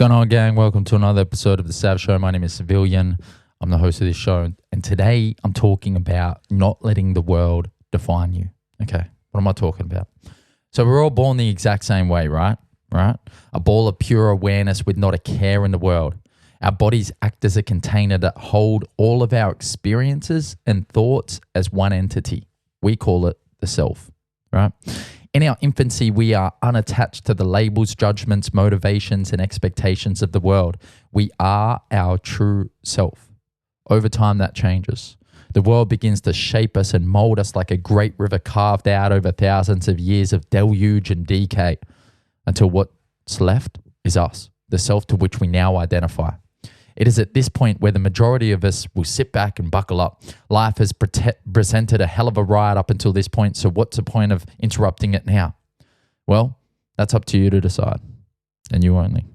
going on, gang? Welcome to another episode of The Sav Show. My name is Savilian. I'm the host of this show. And today I'm talking about not letting the world define you. Okay, what am I talking about? So we're all born the exact same way, right? A ball of pure awareness with not a care in the world. Our bodies act as a container that hold all of our experiences and thoughts as one entity. We call it the self, right? In our infancy, we are unattached to the labels, judgments, motivations, and expectations of the world. We are our true self. Over time, that changes. The world begins to shape us and mold us like a great river carved out over thousands of years of deluge and decay, until what's left is us, the self to which we now identify. It is at this point where the majority of us will sit back and buckle up. Life has presented a hell of a ride up until this point, so what's the point of interrupting it now? Well, that's up to you to decide, and you only.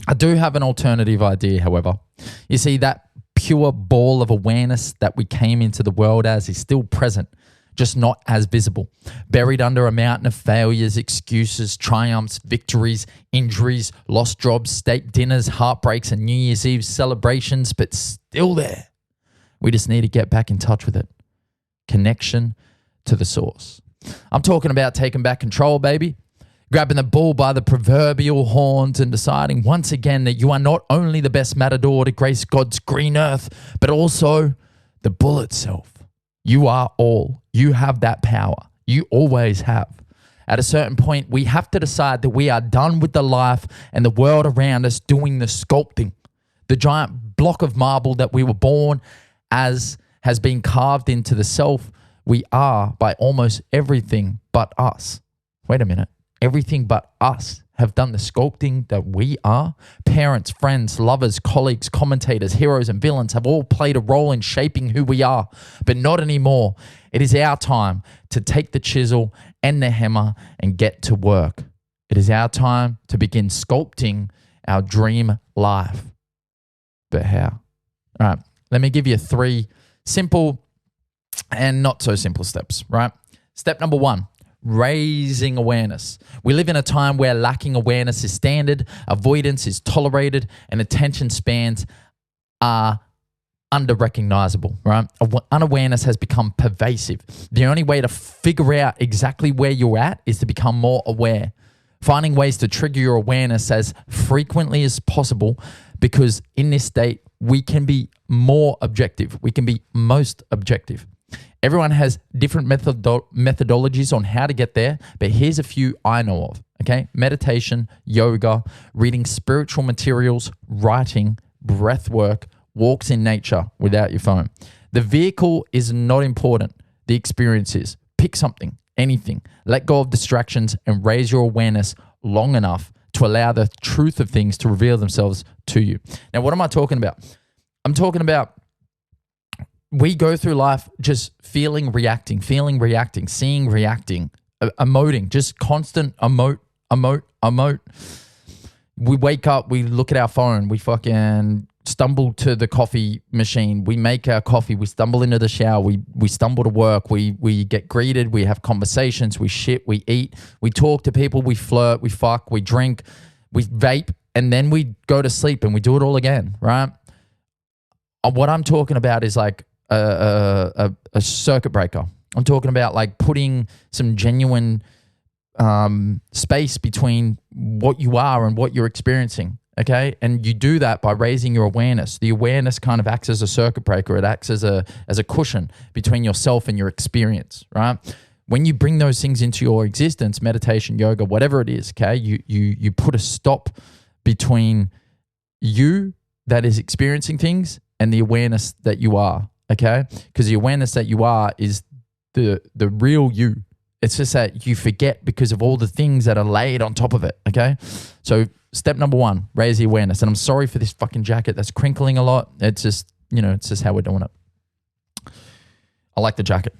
I do have an alternative idea, however. You see, that pure ball of awareness that we came into the world as is still present, just not as visible. Buried under a mountain of failures, excuses, triumphs, victories, injuries, lost jobs, steak dinners, heartbreaks, and New Year's Eve celebrations, but still there. We just need to get back in touch with it. Connection to the source. I'm talking about taking back control, baby. Grabbing the bull by the proverbial horns and deciding once again that you are not only the best matador to grace God's green earth, but also the bull itself. You are all. You have that power. You always have. At a certain point, we have to decide that we are done with the life and the world around us doing the sculpting. The giant block of marble that we were born as has been carved into the self we are by almost everything but us. Wait a minute. Everything but us have done the sculpting that we are. Parents, friends, lovers, colleagues, commentators, heroes, and villains have all played a role in shaping who we are, but not anymore. It is our time to take the chisel and the hammer and get to work. It is our time to begin sculpting our dream life. But how? All right, let me give you 3 simple and not so simple steps, right? Step number 1. Raising awareness. We live in a time where lacking awareness is standard, avoidance is tolerated, and attention spans are under-recognizable, right? Unawareness has become pervasive. The only way to figure out exactly where you're at is to become more aware. Finding ways to trigger your awareness as frequently as possible, because in this state, we can be more objective. We can be most objective. Everyone has different methodologies on how to get there, but here's a few I know of, okay? Meditation, yoga, reading spiritual materials, writing, breath work, walks in nature without your phone. The vehicle is not important. The experience is. Pick something, anything. Let go of distractions and raise your awareness long enough to allow the truth of things to reveal themselves to you. Now, what am I talking about? I'm talking about we go through life just feeling, reacting, seeing, reacting, emoting, just constant emote. We wake up, we look at our phone, we fucking stumble to the coffee machine, we make our coffee, we stumble into the shower, we stumble to work, we get greeted, we have conversations, we shit, we eat, we talk to people, we flirt, we fuck, we drink, we vape, and then we go to sleep and we do it all again, right? What I'm talking about is like a circuit breaker. I'm talking about like putting some genuine space between what you are and what you're experiencing, okay? And you do that by raising your awareness. The awareness kind of acts as a circuit breaker. It acts as a cushion between yourself and your experience, right? When you bring those things into your existence, meditation, yoga, whatever it is, okay, you put a stop between you that is experiencing things and the awareness that you are. Okay, because the awareness that you are is the real you. It's just that you forget because of all the things that are laid on top of it. Okay, so step number 1, raise the awareness. And I'm sorry for this fucking jacket that's crinkling a lot. It's just, it's just how we're doing it. I like the jacket.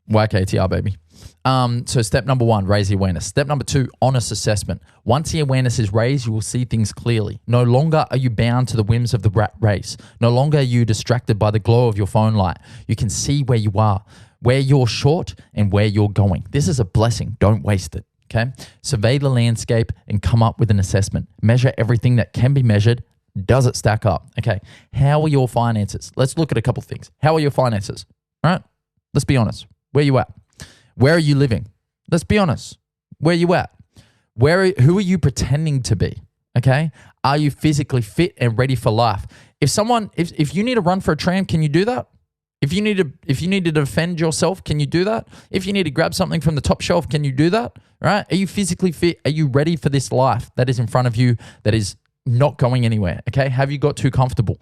YKTR, baby. So step number 1, raise the awareness. Step number 2, honest assessment. Once the awareness is raised, you will see things clearly. No longer are you bound to the whims of the rat race. No longer are you distracted by the glow of your phone light. You can see where you are, where you're short and where you're going. This is a blessing. Don't waste it. Okay. Survey the landscape and come up with an assessment. Measure everything that can be measured. Does it stack up? Okay. How are your finances? Let's look at a couple of things. How are your finances? All right. Let's be honest. Where are you at? Where are you living? Let's be honest. Where are you at? Who are you pretending to be? Okay. Are you physically fit and ready for life? If you need to run for a tram, can you do that? If you need to defend yourself, can you do that? If you need to grab something from the top shelf, can you do that? Right? Are you physically fit? Are you ready for this life that is in front of you that is not going anywhere? Okay. Have you got too comfortable?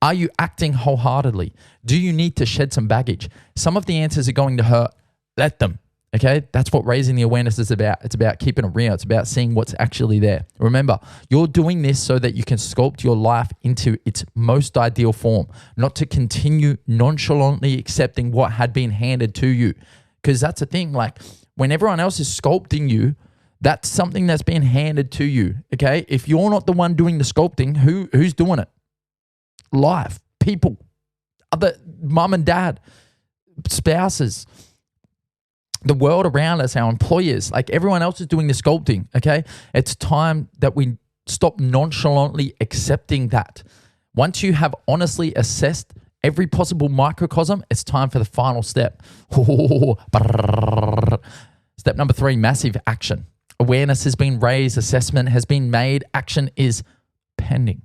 Are you acting wholeheartedly? Do you need to shed some baggage? Some of the answers are going to hurt. Let them. Okay, that's what raising the awareness is about. It's about keeping it real. It's about seeing what's actually there. Remember, you're doing this so that you can sculpt your life into its most ideal form, not to continue nonchalantly accepting what had been handed to you. Because that's the thing, like when everyone else is sculpting you, that's something that's been handed to you. Okay, if you're not the one doing the sculpting, who's doing it? Life, people, other mom and dad, spouses, the world around us, our employers, like everyone else is doing the sculpting, okay? It's time that we stop nonchalantly accepting that. Once you have honestly assessed every possible microcosm, it's time for the final step. Step number 3, massive action. Awareness has been raised, assessment has been made, action is pending.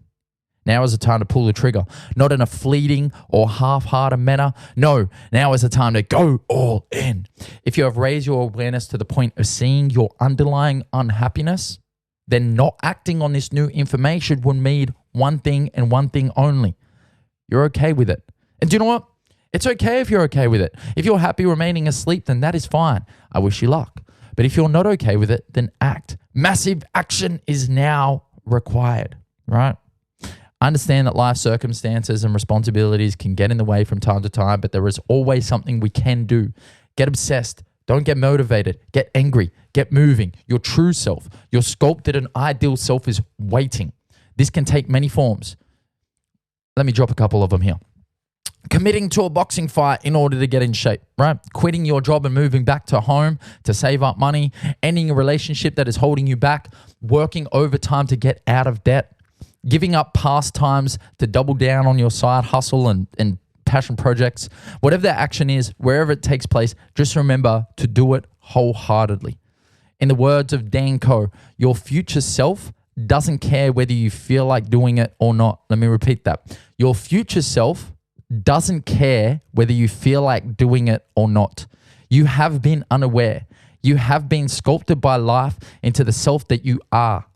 Now is the time to pull the trigger, not in a fleeting or half-hearted manner. No, now is the time to go all in. If you have raised your awareness to the point of seeing your underlying unhappiness, then not acting on this new information would mean one thing and one thing only. You're okay with it. And do you know what? It's okay if you're okay with it. If you're happy remaining asleep, then that is fine. I wish you luck. But if you're not okay with it, then act. Massive action is now required, right? Understand that life circumstances and responsibilities can get in the way from time to time, but there is always something we can do. Get obsessed. Don't get motivated. Get angry. Get moving. Your true self, your sculpted and ideal self is waiting. This can take many forms. Let me drop a couple of them here. Committing to a boxing fight in order to get in shape, right? Quitting your job and moving back to home to save up money. Ending a relationship that is holding you back. Working overtime to get out of debt. Giving up pastimes to double down on your side hustle and passion projects. Whatever that action is, wherever it takes place, just remember to do it wholeheartedly. In the words of Dan Coe, your future self doesn't care whether you feel like doing it or not. Let me repeat that. Your future self doesn't care whether you feel like doing it or not. You have been unaware. You have been sculpted by life into the self that you are,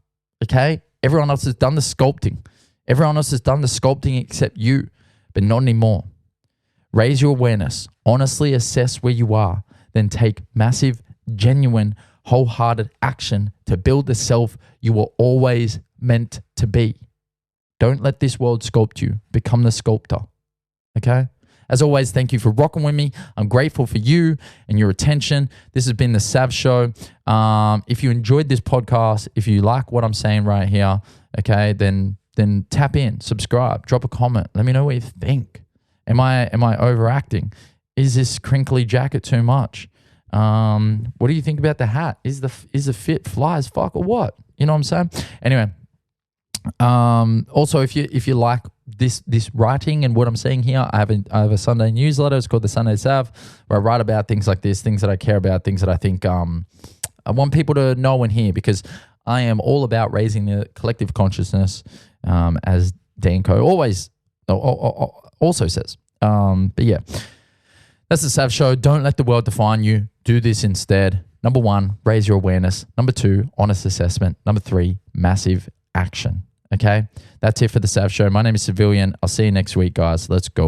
okay? Everyone else has done the sculpting. Everyone else has done the sculpting except you, but not anymore. Raise your awareness. Honestly assess where you are. Then take massive, genuine, wholehearted action to build the self you were always meant to be. Don't let this world sculpt you. Become the sculptor. Okay? As always, thank you for rocking with me. I'm grateful for you and your attention. This has been the Sav Show. If you enjoyed this podcast, if you like what I'm saying right here, okay, then tap in, subscribe, drop a comment. Let me know what you think. Am I overacting? Is this crinkly jacket too much? What do you think about the hat? Is the fit fly as fuck or what? You know what I'm saying? Anyway, also if you like this writing and what I'm saying here, I have a Sunday newsletter. It's called the Sunday Sav, where I write about things like this, things that I care about, things that I think I want people to know and hear, because I am all about raising the collective consciousness, as Dan Coe always also says. But yeah, that's the Sav Show. Don't let the world define you. Do this instead. Number 1, raise your awareness. Number 2, honest assessment. Number 3, massive action. Okay, that's it for the Sav Show. My name is Savilian. I'll see you next week, guys. Let's go.